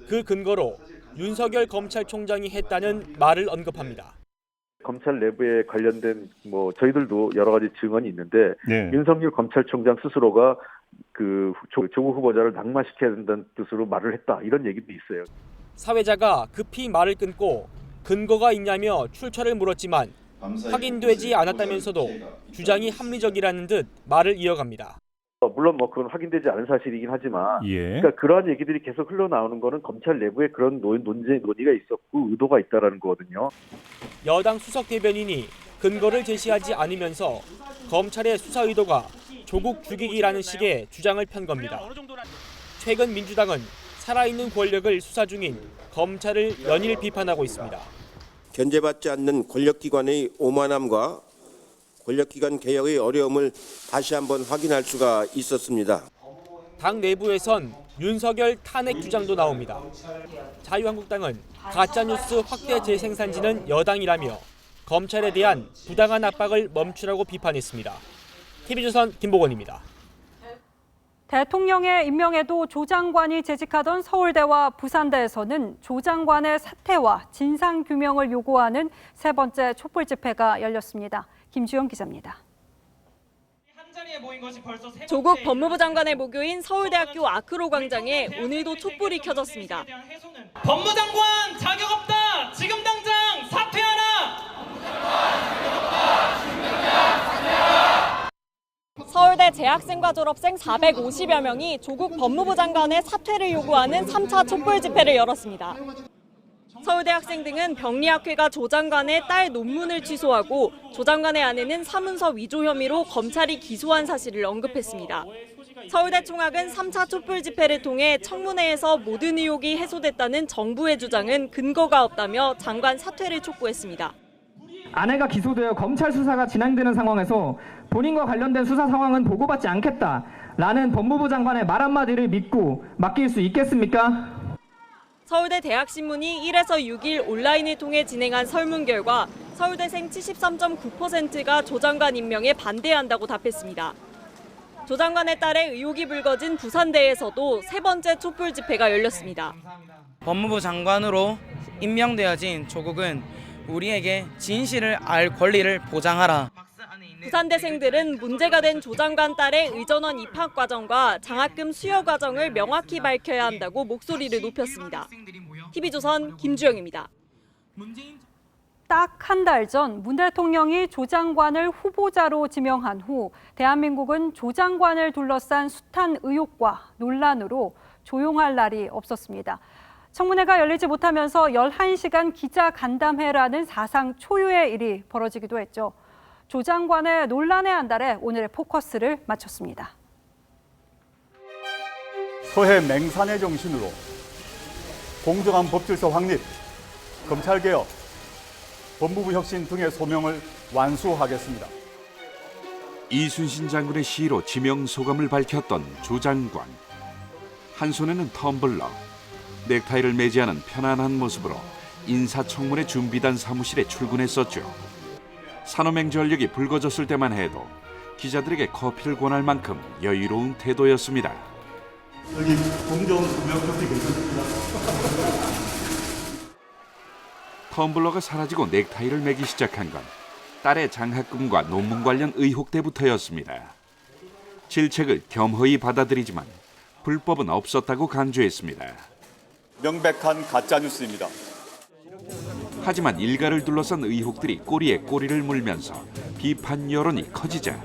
그 근거로 윤석열 검찰총장이 했다는 말을 언급합니다. 검찰 내부에 관련된 저희들도 여러 가지 증언이 있는데 윤석열 검찰총장 스스로가 그 조국 후보자를 낙마시켜야 된다는 뜻으로 말을 했다 이런 얘기도 있어요. 사회자가 급히 말을 끊고 근거가 있냐며 출처를 물었지만 확인되지 않았다면서도 주장이 합리적이라는 듯 말을 이어갑니다. 물론 그건 확인되지 않은 사실이긴 하지만 그러니까 그러한 얘기들이 계속 흘러나오는 거는 검찰 내부에 그런 논의가 있었고 의도가 있다라는 거거든요. 여당 수석 대변인이 근거를 제시하지 않으면서 검찰의 수사 의도가 조국 죽이기라는 식의 주장을 편 겁니다. 최근 민주당은 살아있는 권력을 수사 중인 검찰을 연일 비판하고 있습니다. 견제받지 않는 권력기관의 오만함과 권력기관 개혁의 어려움을 다시 한번 확인할 수가 있었습니다. 당 내부에선 윤석열 탄핵 주장도 나옵니다. 자유한국당은 가짜뉴스 확대 재생산지는 여당이라며 검찰에 대한 부당한 압박을 멈추라고 비판했습니다. TV조선 김보건입니다. 대통령의 임명에도 조 장관이 재직하던 서울대와 부산대에서는 조 장관의 사퇴와 진상규명을 요구하는 세 번째 촛불 집회가 열렸습니다. 김주영 기자입니다. 조국 법무부 장관의 모교인 서울대학교 아크로 광장에 오늘도 촛불이 켜졌습니다. 법무장관 자격 없다. 지금 당장 사퇴하라. 서울대 재학생과 졸업생 450여 명이 조국 법무부 장관의 사퇴를 요구하는 3차 촛불 집회를 열었습니다. 서울대 학생 등은 병리학회가 조 장관의 딸 논문을 취소하고 조 장관의 아내는 사문서 위조 혐의로 검찰이 기소한 사실을 언급했습니다. 서울대 총학은 3차 촛불 집회를 통해 청문회에서 모든 의혹이 해소됐다는 정부의 주장은 근거가 없다며 장관 사퇴를 촉구했습니다. 아내가 기소되어 검찰 수사가 진행되는 상황에서 본인과 관련된 수사 상황은 보고받지 않겠다라는 법무부 장관의 말 한마디를 믿고 맡길 수 있겠습니까? 서울대 대학신문이 1에서 6일 온라인을 통해 진행한 설문 결과 서울대생 73.9%가 조 장관 임명에 반대한다고 답했습니다. 조 장관의 딸에 의혹이 불거진 부산대에서도 세 번째 촛불 집회가 열렸습니다. 법무부 장관으로 임명되어진 조국은 우리에게 진실을 알 권리를 보장하라. 부산대생들은 문제가 된 조 장관 딸의 의전원 입학 과정과 장학금 수여 과정을 명확히 밝혀야 한다고 목소리를 높였습니다. TV조선 김주영입니다. 딱 한 달 전 문 대통령이 조 장관을 후보자로 지명한 후 대한민국은 조 장관을 둘러싼 숱한 의혹과 논란으로 조용할 날이 없었습니다. 청문회가 열리지 못하면서 11시간 기자 간담회라는 사상 초유의 일이 벌어지기도 했죠. 조 장관의 논란의 한 달에 오늘의 포커스를 마쳤습니다. 서해 맹산의 정신으로 공정한 법질서 확립, 검찰개혁, 법무부 혁신 등의 소명을 완수하겠습니다. 이순신 장군의 시로 지명 소감을 밝혔던 조 장관. 한 손에는 텀블러, 넥타이를 매지 않은 편안한 모습으로 인사청문회 준비단 사무실에 출근했었죠. 산호맹전력이 불거졌을 때만 해도 기자들에게 커피를 권할 만큼 여유로운 태도였습니다. 여기 공정 구명 커피 괜찮습니다. 텀블러가 사라지고 넥타이를 매기 시작한 건 딸의 장학금과 논문 관련 의혹 때부터였습니다. 질책을 겸허히 받아들이지만 불법은 없었다고 강조했습니다. 명백한 가짜뉴스입니다. 하지만 일가를 둘러싼 의혹들이 꼬리에 꼬리를 물면서 비판 여론이 커지자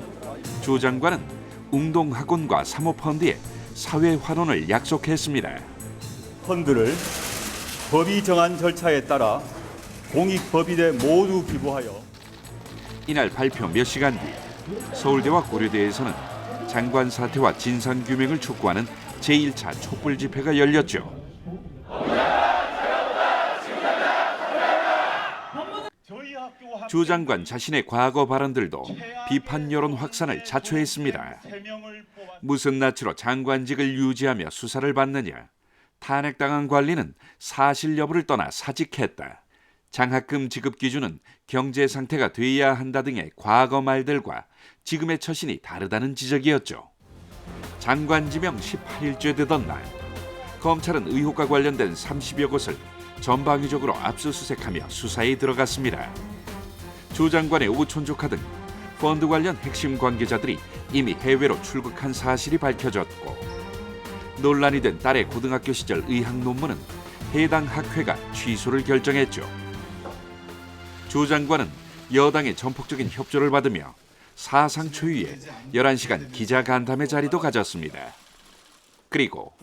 조 장관은 웅동학원과 사모펀드에 사회 환원을 약속했습니다. 펀드를 법이 정한 절차에 따라 공익법인에 모두 기부하여. 이날 발표 몇 시간 뒤 서울대와 고려대에서는 장관 사퇴와 진상규명을 촉구하는 제1차 촛불 집회가 열렸죠. 조 장관 자신의 과거 발언들도 비판 여론 확산을 자초했습니다. 무슨 낯으로 장관직을 유지하며 수사를 받느냐. 탄핵당한 관리는 사실 여부를 떠나 사직했다. 장학금 지급 기준은 경제 상태가 돼야 한다 등의 과거 말들과 지금의 처신이 다르다는 지적이었죠. 장관 지명 18일째 되던 날, 검찰은 의혹과 관련된 30여 곳을 전방위적으로 압수수색하며 수사에 들어갔습니다. 조 장관의 오촌 조카 등 펀드 관련 핵심 관계자들이 이미 해외로 출국한 사실이 밝혀졌고, 논란이 된 딸의 고등학교 시절 의학 논문은 해당 학회가 취소를 결정했죠. 조 장관은 여당의 전폭적인 협조를 받으며 사상 초유의 11시간 기자 간담회 자리도 가졌습니다. 그리고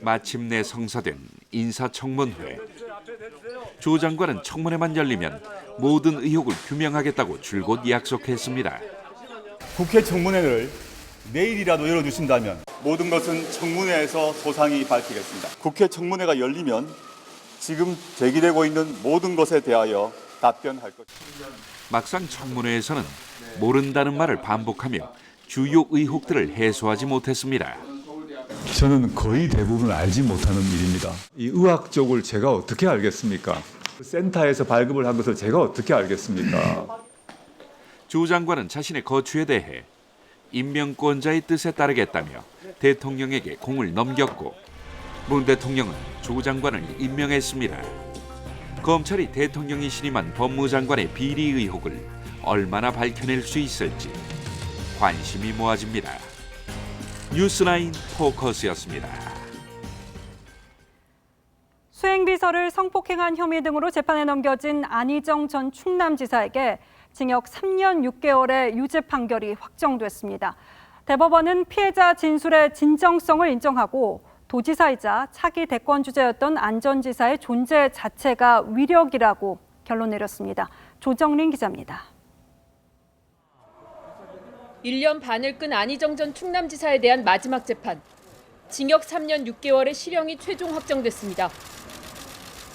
마침내 성사된 인사청문회. 조 장관은 청문회만 열리면 모든 의혹을 규명하겠다고 줄곧 약속했습니다. 국회 청문회를 내일이라도 열어주신다면 모든 것은 청문회에서 소상히 밝히겠습니다. 국회 청문회가 열리면 지금 제기되고 있는 모든 것에 대하여 답변할 것입니다. 막상 청문회에서는 모른다는 말을 반복하며 주요 의혹들을 해소하지 못했습니다. 저는 거의 대부분 알지 못하는 일입니다. 이 의학 쪽을 제가 어떻게 알겠습니까? 센터에서 발급을 한 것을 제가 어떻게 알겠습니까? 조 장관은 자신의 거취에 대해 임명권자의 뜻에 따르겠다며 대통령에게 공을 넘겼고, 문 대통령은 조 장관을 임명했습니다. 검찰이 대통령이 신임한 법무장관의 비리 의혹을 얼마나 밝혀낼 수 있을지 관심이 모아집니다. 뉴스9 포커스였습니다. 수행비서를 성폭행한 혐의 등으로 재판에 넘겨진 안희정 전 충남지사에게 징역 3년 6개월의 유죄 판결이 확정됐습니다. 대법원은 피해자 진술의 진정성을 인정하고 도지사이자 차기 대권 주자였던 안 전 지사의 존재 자체가 위력이라고 결론 내렸습니다. 조정린 기자입니다. 1년 반을 끈 안희정 전 충남지사에 대한 마지막 재판. 징역 3년 6개월의 실형이 최종 확정됐습니다.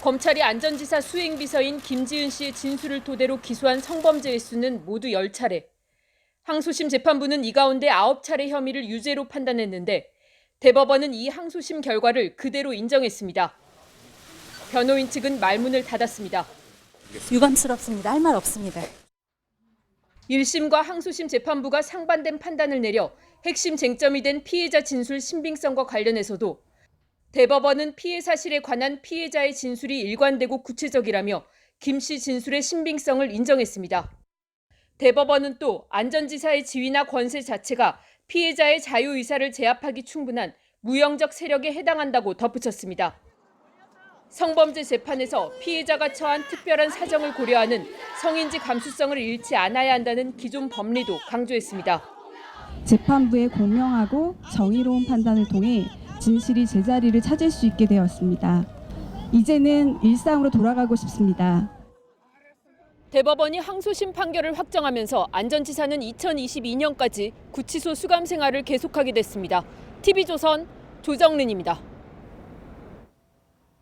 검찰이 안 전 지사 수행비서인 김지은 씨의 진술을 토대로 기소한 성범죄 횟수는 모두 10차례. 항소심 재판부는 이 가운데 9차례 혐의를 유죄로 판단했는데 대법원은 이 항소심 결과를 그대로 인정했습니다. 변호인 측은 말문을 닫았습니다. 유감스럽습니다. 할 말 없습니다. 1심과 항소심 재판부가 상반된 판단을 내려 핵심 쟁점이 된 피해자 진술 신빙성과 관련해서도 대법원은 피해 사실에 관한 피해자의 진술이 일관되고 구체적이라며 김 씨 진술의 신빙성을 인정했습니다. 대법원은 또 안전지사의 지위나 권세 자체가 피해자의 자유의사를 제압하기 충분한 무형적 세력에 해당한다고 덧붙였습니다. 성범죄 재판에서 피해자가 처한 특별한 사정을 고려하는 성인지 감수성을 잃지 않아야 한다는 기존 법리도 강조했습니다. 재판부의 공명하고 정의로운 판단을 통해 진실이 제자리를 찾을 수 있게 되었습니다. 이제는 일상으로 돌아가고 싶습니다. 대법원이 항소심 판결을 확정하면서 안전지사는 2022년까지 구치소 수감 생활을 계속하게 됐습니다. TV조선 조정린입니다.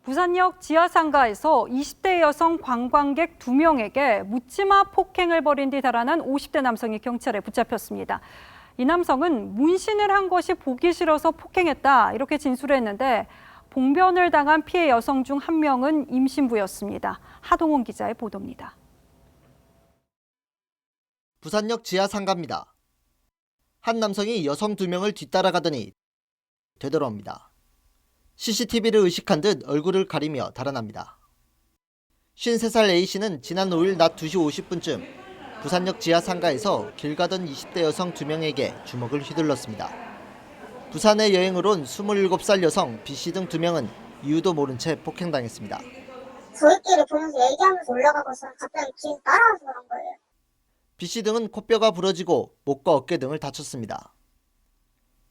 부산역 지하상가에서 20대 여성 관광객 2명에게 묻지마 폭행을 벌인 뒤 달아난 50대 남성이 경찰에 붙잡혔습니다. 이 남성은 문신을 한 것이 보기 싫어서 폭행했다 이렇게 진술했는데 봉변을 당한 피해 여성 중 한 명은 임신부였습니다. 하동원 기자의 보도입니다. 부산역 지하상가입니다. 한 남성이 여성 2명을 뒤따라가더니 되돌아옵니다. CCTV를 의식한 듯 얼굴을 가리며 달아납니다. 53살 A씨는 지난 5일 낮 2시 50분쯤 부산역 지하상가에서 길 가던 20대 여성 2명에게 주먹을 휘둘렀습니다. 부산에 여행을 온 27살 여성 B씨 등 2명은 이유도 모른 채 폭행당했습니다. 저희끼리 보면서 얘기하면서 올라가고서 갑자기 뒤에서 따라와서 그런 거예요. B씨 등은 코뼈가 부러지고 목과 어깨 등을 다쳤습니다.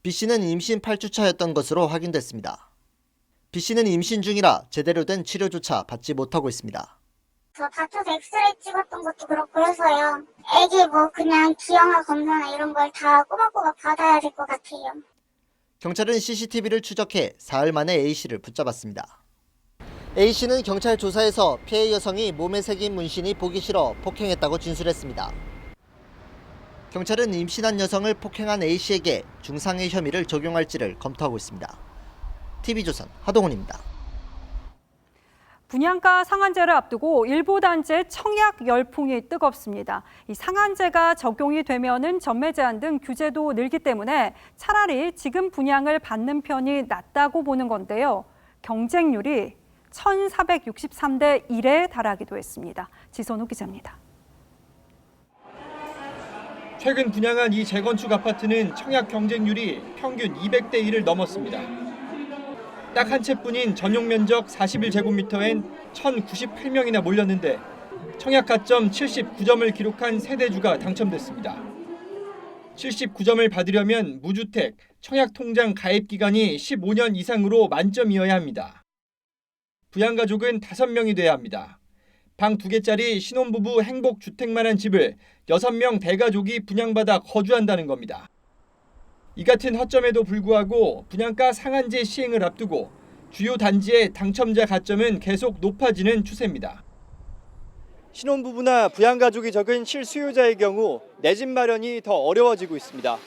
B씨는 임신 8주차였던 것으로 확인됐습니다. B씨는 임신 중이라 제대로 된 치료조차 받지 못하고 있습니다. 저 다쳐서 엑스레이 찍었던 것도 그렇고 해서요. 애기 뭐 그냥 기형아 검사나 이런 걸 다 꼬박꼬박 받아야 될 것 같아요. 경찰은 CCTV를 추적해 사흘 만에 A씨를 붙잡았습니다. A씨는 경찰 조사에서 피해 여성이 몸에 새긴 문신이 보기 싫어 폭행했다고 진술했습니다. 경찰은 임신한 여성을 폭행한 A씨에게 중상해 혐의를 적용할지를 검토하고 있습니다. TV조선 하동훈입니다. 분양가 상한제를 앞두고 일부 단지에 청약 열풍이 뜨겁습니다. 이 상한제가 적용이 되면은 전매 제한 등 규제도 늘기 때문에 차라리 지금 분양을 받는 편이 낫다고 보는 건데요. 경쟁률이 1,463대 1에 달하기도 했습니다. 지선우 기자입니다. 최근 분양한 이 재건축 아파트는 청약 경쟁률이 평균 200대 1을 넘었습니다. 딱 한 채뿐인 전용 면적 41제곱미터엔 1,098명이나 몰렸는데 청약 가점 79점을 기록한 세대주가 당첨됐습니다. 79점을 받으려면 무주택, 청약통장 가입 기간이 15년 이상으로 만점이어야 합니다. 부양가족은 5명이 돼야 합니다. 방 2개짜리 신혼부부 행복주택만한 집을 6명 대가족이 분양받아 거주한다는 겁니다. 이 같은 허점에도 불구하고 분양가 상한제 시행을 앞두고 주요 단지의 당첨자 가점은 계속 높아지는 추세입니다. 신혼부부나 부양가족이 적은 실수요자의 경우 내 집 마련이 더 어려워지고 있습니다.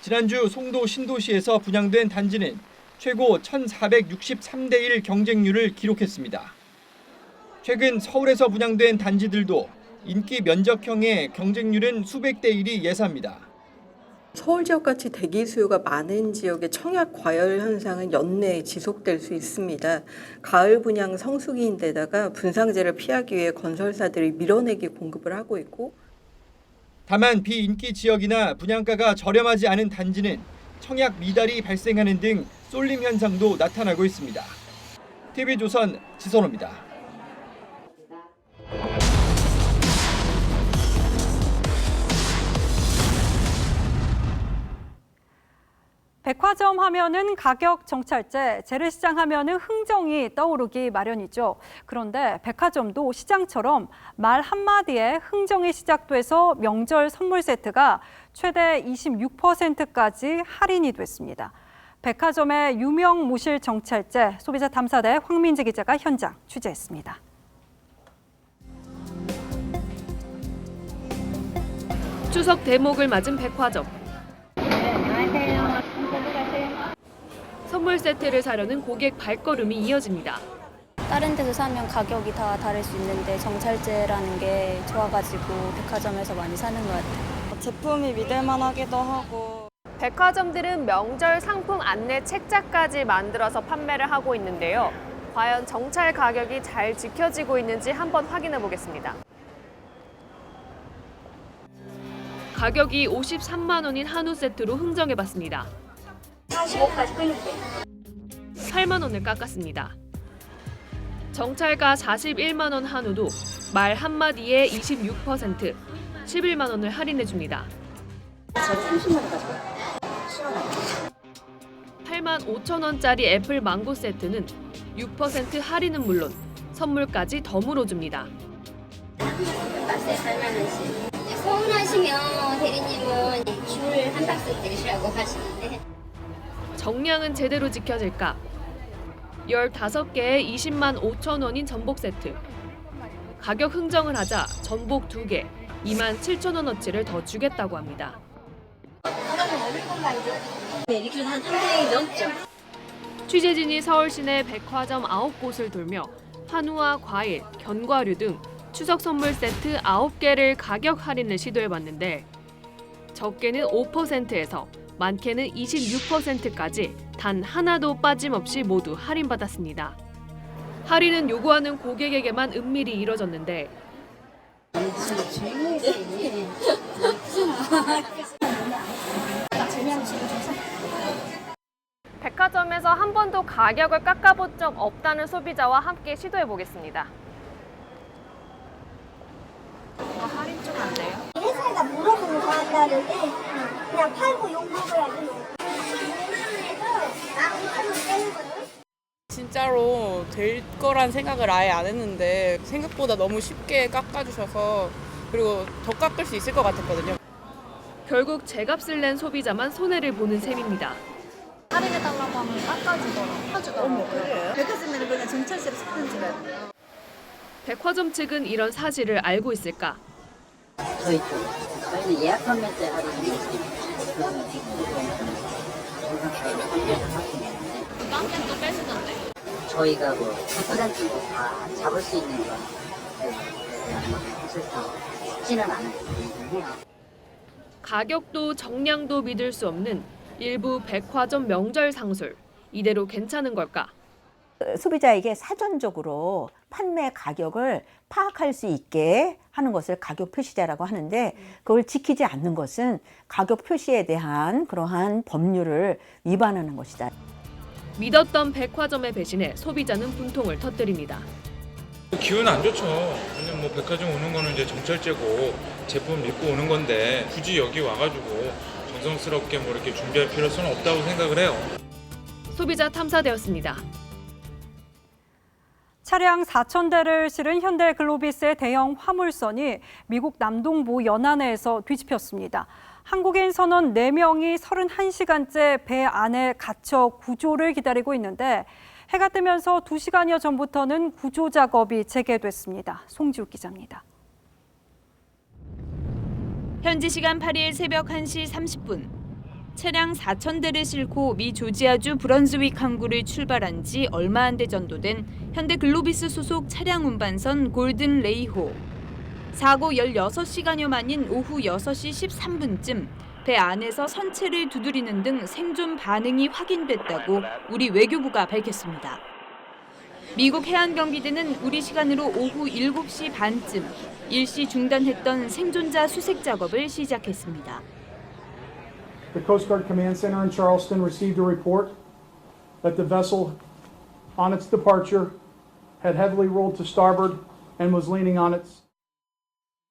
지난주 송도 신도시에서 분양된 단지는 최고 1,463대 1 경쟁률을 기록했습니다. 최근 서울에서 분양된 단지들도 인기 면적형의 경쟁률은 수백 대 1이 예사입니다. 서울 지역같이 대기 수요가 많은 지역의 청약 과열 현상은 연내에 지속될 수 있습니다. 가을 분양 성수기인데다가 분상제를 피하기 위해 건설사들이 밀어내기 공급을 하고 있고 다만 비인기 지역이나 분양가가 저렴하지 않은 단지는 청약 미달이 발생하는 등 쏠림 현상도 나타나고 있습니다. TV조선 지선호입니다. 백화점 하면은 가격 정찰제, 재래시장 하면은 흥정이 떠오르기 마련이죠. 그런데 백화점도 시장처럼 말 한마디에 흥정이 시작돼서 명절 선물 세트가 최대 26%까지 할인이 됐습니다. 백화점의 유명 모실 정찰제, 소비자 탐사대 황민지 기자가 현장 취재했습니다. 추석 대목을 맞은 백화점. 선물 세트를 사려는 고객 발걸음이 이어집니다. 다른 데서 사면 가격이 다 다를 수 있는데 정찰제라는 게 좋아가지고 백화점에서 많이 사는 것 같아요. 제품이 믿을만하기도 하고. 백화점들은 명절 상품 안내 책자까지 만들어서 판매를 하고 있는데요. 과연 정찰 가격이 잘 지켜지고 있는지 한번 확인해 보겠습니다. 가격이 53만 원인 한우 세트로 흥정해봤습니다. 45까지 끊을게요. 8만 원을 깎았습니다. 정찰가 41만 원 한우도 말 한마디에 26%, 11만 원을 할인해줍니다. 저 30만 원 가져요. 8만 5천 원짜리 애플 망고 세트는 6% 할인은 물론 선물까지 덤으로 줍니다. 박스에 8만 원씩. 서운하시면 대리님은 줄 한 박스 드시라고 하시는데. 정량은 제대로 지켜질까? 15개에 20만 5천 원인 전복 세트. 가격 흥정을 하자 전복 2개, 2만 7천 원어치를 더 주겠다고 합니다. 이렇게 한 300이 넘죠. 취재진이 서울 시내 백화점 9곳을 돌며 한우와 과일, 견과류 등 추석 선물 세트 9개를 가격 할인을 시도해봤는데 적게는 5%에서 많게는 26%까지 단 하나도 빠짐없이 모두 할인받았습니다. 할인은 요구하는 고객에게만 은밀히 이뤄졌는데 백화점에서 한 번도 가격을 깎아본 적 없다는 소비자와 함께 시도해보겠습니다. 할인 좀 안 돼요? 회사에다 물어보고 한다는데 그냥 팔고 욕먹을 해야지. 진짜로 될 거란 생각을 아예 안 했는데 생각보다 너무 쉽게 깎아주셔서 그리고 더 깎을 수 있을 것 같았거든요. 결국 제값을 낸 소비자만 손해를 보는 셈입니다. 할인해달라고 하면 깎아주더라고요. 그래요? 백화점에는 그냥 정찰제로 사는 줄 알아요. 백화점 측은 이런 사실을 알고 있을까? 저희는 예약하면 때 할인이 깜짝도 빼시던데. 저희가 뭐 100%도 다 잡을 수 있는 건 쉽지는 않아요. 가격도 정량도 믿을 수 없는 일부 백화점 명절 상술. 이대로 괜찮은 걸까? 소비자에게 사전적으로 판매 가격을 파악할 수 있게 하는 것을 가격 표시자라고 하는데 그걸 지키지 않는 것은 가격 표시에 대한 그러한 법률을 위반하는 것이다. 믿었던 백화점의 배신에 소비자는 분통을 터뜨립니다. 기분 안 좋죠. 왜냐면 뭐 백화점 오는 거는 이제 정찰제고 제품 믿고 오는 건데 굳이 여기 와가지고 정성스럽게 뭐 이렇게 준비할 필요성은 없다고 생각을 해요. 소비자 탐사되었습니다. 차량 4,000대를 실은 현대 글로비스의 대형 화물선이 미국 남동부 연안에서 뒤집혔습니다. 한국인 선원 4명이 31시간째 배 안에 갇혀 구조를 기다리고 있는데 해가 뜨면서 2시간여 전부터는 구조 작업이 재개됐습니다. 송지욱 기자입니다. 현지 시간 8일 새벽 1시 30분. 차량 4,000대를 싣고 미 조지아주 브런즈윅 항구를 출발한 지 얼마 안 돼 전도된 현대 글로비스 소속 차량 운반선 골든 레이호. 사고 16시간여 만인 오후 6시 13분쯤 배 안에서 선체를 두드리는 등 생존 반응이 확인됐다고 우리 외교부가 밝혔습니다. 미국 해안경비대는 우리 시간으로 오후 7시 반쯤 일시 중단했던 생존자 수색 작업을 시작했습니다. The Coast Guard Command Center in Charleston received a report that the vessel on its departure had heavily rolled to starboard and was leaning on its.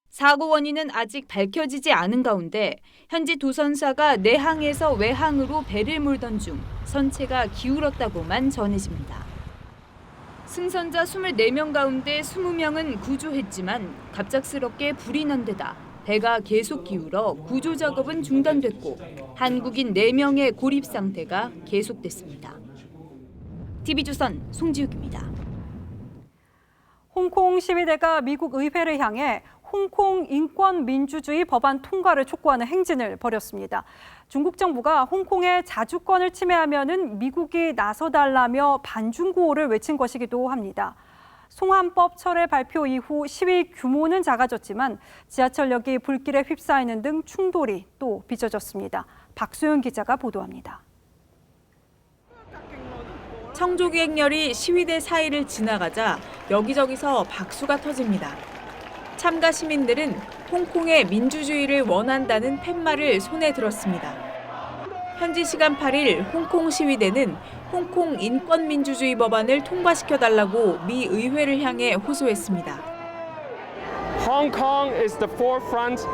사고 원인은 아직 밝혀지지 않은 가운데 현지 도선사가 내항에서 외항으로 배를 몰던 중 선체가 기울었다고만 전해집니다. 승선자 24명 가운데 20명은 구조했지만 갑작스럽게 불이 난 데다 배가 계속 기울어 구조 작업은 중단됐고 한국인 4명의 고립 상태가 계속됐습니다. TV조선 송지욱입니다. 홍콩 시위대가 미국 의회를 향해 홍콩 인권 민주주의 법안 통과를 촉구하는 행진을 벌였습니다. 중국 정부가 홍콩의 자주권을 침해하면은 미국이 나서달라며 반중구호를 외친 것이기도 합니다. 송환법 철회 발표 이후 시위 규모는 작아졌지만 지하철역이 불길에 휩싸이는 등 충돌이 또 빚어졌습니다. 박소연 기자가 보도합니다. 청조기행렬이 시위대 사이를 지나가자 여기저기서 박수가 터집니다. 참가 시민들은 홍콩의 민주주의를 원한다는 팻말을 손에 들었습니다. 현지 시간 8일 홍콩 시위대는 홍콩 인권민주주의 법안을 통과시켜달라고 미 의회를 향해 호소했습니다. Hong Kong is the forefront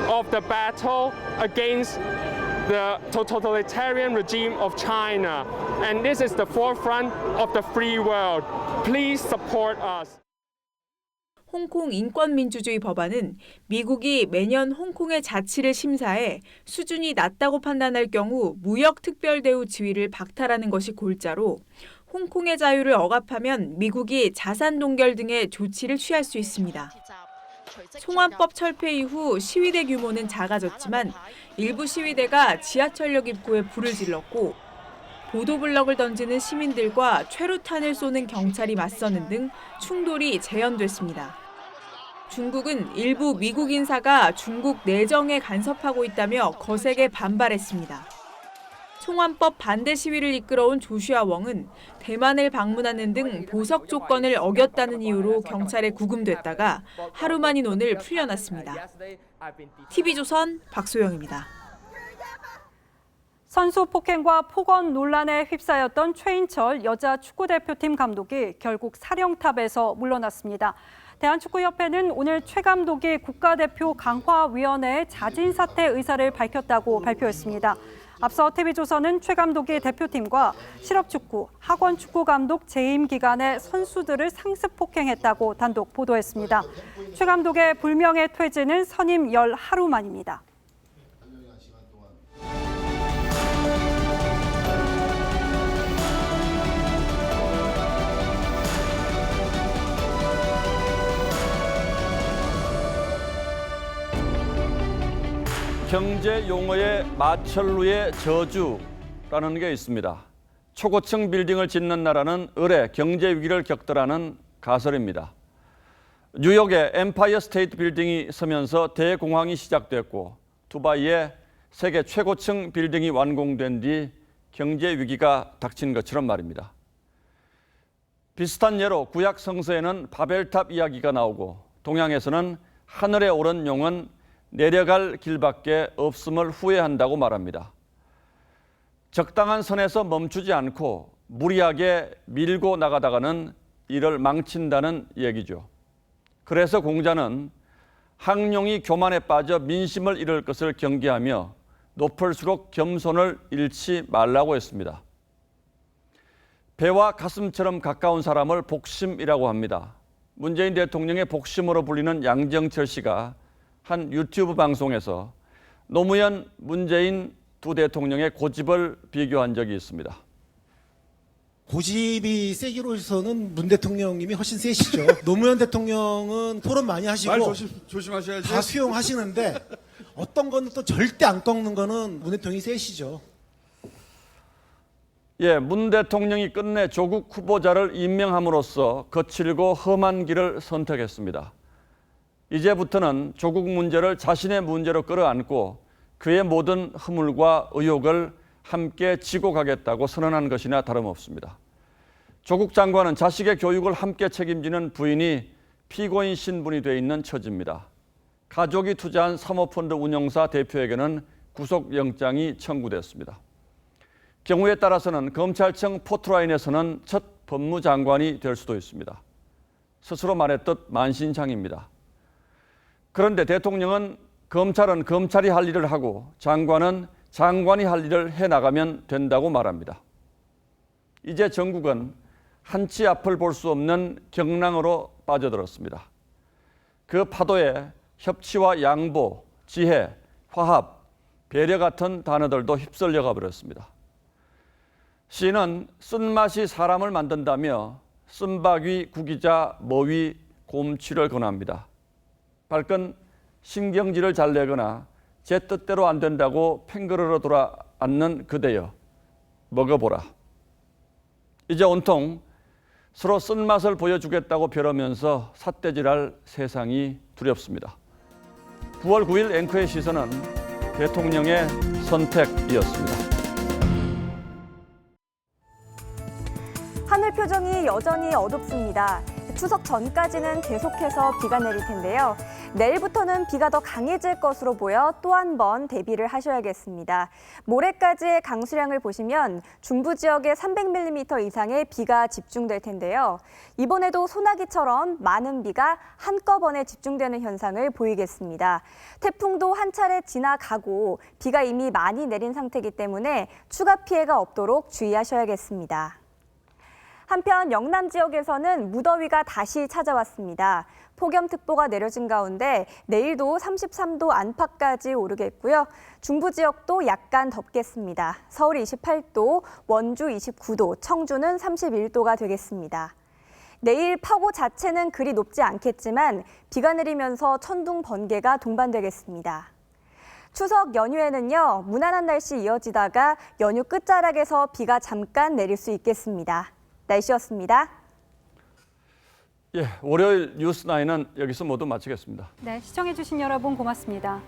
of the battle against the totalitarian regime of China, and this is the forefront of the free world. Please support us. 홍콩 인권민주주의 법안은 미국이 매년 홍콩의 자치를 심사해 수준이 낮다고 판단할 경우 무역특별대우 지위를 박탈하는 것이 골자로 홍콩의 자유를 억압하면 미국이 자산 동결 등의 조치를 취할 수 있습니다. 송환법 철폐 이후 시위대 규모는 작아졌지만 일부 시위대가 지하철역 입구에 불을 질렀고 보도블럭을 던지는 시민들과 최루탄을 쏘는 경찰이 맞서는 등 충돌이 재현됐습니다. 중국은 일부 미국 인사가 중국 내정에 간섭하고 있다며 거세게 반발했습니다. 송환법 반대 시위를 이끌어온 조슈아 웡은 대만을 방문하는 등 보석 조건을 어겼다는 이유로 경찰에 구금됐다가 하루 만인 오늘 풀려났습니다. TV조선 박소영입니다. 선수 폭행과 폭언 논란에 휩싸였던 최인철 여자 축구대표팀 감독이 결국 사령탑에서 물러났습니다. 대한축구협회는 오늘 최 감독이 국가대표 강화위원회에 자진 사퇴 의사를 밝혔다고 발표했습니다. 앞서 TV조선은 최 감독이 대표팀과 실업축구, 학원축구 감독 재임 기간에 선수들을 상습 폭행했다고 단독 보도했습니다. 최 감독의 불명예 퇴진은 선임 열 하루 만입니다. 경제 용어의 마철루의 저주라는 게 있습니다. 초고층 빌딩을 짓는 나라는 을에 경제 위기를 겪더라는 가설입니다. 뉴욕의 엠파이어 스테이트 빌딩이 서면서 대공황이 시작됐고 두바이에 세계 최고층 빌딩이 완공된 뒤 경제 위기가 닥친 것처럼 말입니다. 비슷한 예로 구약 성서에는 바벨탑 이야기가 나오고 동양에서는 하늘에 오른 용은 내려갈 길밖에 없음을 후회한다고 말합니다. 적당한 선에서 멈추지 않고 무리하게 밀고 나가다가는 이를 망친다는 얘기죠. 그래서 공자는 항룡이 교만에 빠져 민심을 잃을 것을 경계하며 높을수록 겸손을 잃지 말라고 했습니다. 배와 가슴처럼 가까운 사람을 복심이라고 합니다. 문재인 대통령의 복심으로 불리는 양정철 씨가 한 유튜브 방송에서 노무현, 문재인 두 대통령의 고집을 비교한 적이 있습니다. 고집이 세기로서는 문 대통령님이 훨씬 세시죠. 노무현 대통령은 토론 많이 하시고 말 조심하셔야지. 다 수용하시는데 어떤 거는 또 절대 안 꺾는 거는 문 대통령이 세시죠. 예, 문 대통령이 끝내 조국 후보자를 임명함으로써 거칠고 험한 길을 선택했습니다. 이제부터는 조국 문제를 자신의 문제로 끌어안고 그의 모든 허물과 의혹을 함께 지고 가겠다고 선언한 것이나 다름없습니다. 조국 장관은 자식의 교육을 함께 책임지는 부인이 피고인 신분이 돼 있는 처지입니다. 가족이 투자한 사모펀드 운용사 대표에게는 구속영장이 청구됐습니다. 경우에 따라서는 검찰청 포트라인에서는 첫 법무장관이 될 수도 있습니다. 스스로 말했듯 만신창입니다. 그런데 대통령은 검찰은 검찰이 할 일을 하고 장관은 장관이 할 일을 해나가면 된다고 말합니다. 이제 전국은 한치 앞을 볼 수 없는 경랑으로 빠져들었습니다. 그 파도에 협치와 양보, 지혜, 화합, 배려 같은 단어들도 휩쓸려가 버렸습니다. 시인은 쓴맛이 사람을 만든다며 쓴바귀, 구기자, 머위, 곰취를 권합니다. 발끈 신경질을 잘 내거나 제 뜻대로 안 된다고 팽그르러 돌아앉는 그대여 먹어보라. 이제 온통 서로 쓴맛을 보여주겠다고 벼르면서 삿대질할 세상이 두렵습니다. 9월 9일 앵커의 시선은 대통령의 선택이었습니다. 하늘 표정이 여전히 어둡습니다. 추석 전까지는 계속해서 비가 내릴 텐데요. 내일부터는 비가 더 강해질 것으로 보여 또 한 번 대비를 하셔야겠습니다. 모레까지의 강수량을 보시면 중부 지역에 300mm 이상의 비가 집중될 텐데요. 이번에도 소나기처럼 많은 비가 한꺼번에 집중되는 현상을 보이겠습니다. 태풍도 한 차례 지나가고 비가 이미 많이 내린 상태이기 때문에 추가 피해가 없도록 주의하셔야겠습니다. 한편 영남 지역에서는 무더위가 다시 찾아왔습니다. 폭염특보가 내려진 가운데 내일도 33도 안팎까지 오르겠고요. 중부 지역도 약간 덥겠습니다. 서울 28도, 원주 29도, 청주는 31도가 되겠습니다. 내일 파고 자체는 그리 높지 않겠지만 비가 내리면서 천둥, 번개가 동반되겠습니다. 추석 연휴에는요, 무난한 날씨 이어지다가 연휴 끝자락에서 비가 잠깐 내릴 수 있겠습니다. 날씨였습니다. 예, 월요일 뉴스9은 여기서 모두 마치겠습니다. 네, 시청해주신 여러분 고맙습니다.